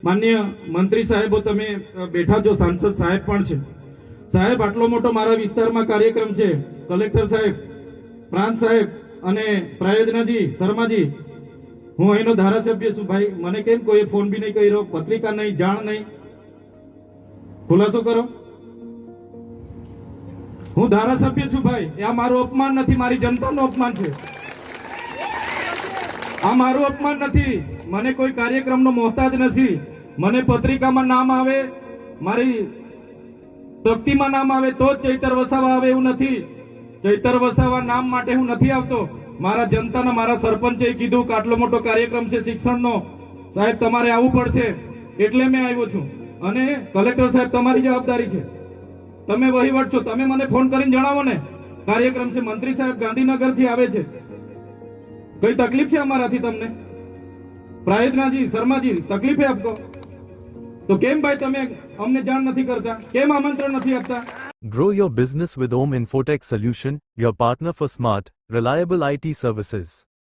માન્ય મંત્રી સાહેબો, તમે બેઠા છો, સાંસદ સાહેબ પણ છે. સાહેબ, આટલો મોટો મારા વિસ્તારમાં કાર્યક્રમ છે. કલેક્ટર સાહેબ, પ્રાંત સાહેબ અને પ્રાયોજનાજી, શર્માજી, હું અહીંનો ધારાસભ્ય છું. ભાઈ, મને કેમ કોઈ ફોન બી નહીં કર્યો, પત્રિકા નહીં, જાણ નહીં? ખુલાસો કરો. હું ધારાસભ્ય છું ભાઈ. આ મારું અપમાન નથી, મારી જનતાનું અપમાન છે. આ મારું અપમાન નથી. મને કોઈ કાર્યક્રમનો મોહતાજ નથી. મને પત્રિકામાં નામ આવે, મારી તકતીમાં નામ આવે તો જ ચૈતર વસાવા આવે એવું નથી. ચૈતર વસાવા નામ માટે હું નથી આવતો. મારા જનતાના, મારા સરપંચે કીધું કે આટલો મોટો કાર્યક્રમ છે શિક્ષણનો, સાહેબ તમારે આવવું પડશે, એટલે મેં આવ્યો છું. અને કલેક્ટર સાહેબ, તમારી જવાબદારી છે, તમે વહીવટ છો, તમે મને ફોન કરીને જણાવો ને કાર્યક્રમ છે. મંત્રી સાહેબ ગાંધીનગર થી આવે છે, કઈ તકલીફ છે અમારાથી તમને? પ્રાયોજનાજી, શર્માજી, તકલીફ है आपको? તો કેમ ભાઈ તમે અમને જાણ નથી કરતા? કેમ આમંત્રણ નથી આપતા? Grow your business with Om Infotech Solution, your partner for smart, reliable IT services.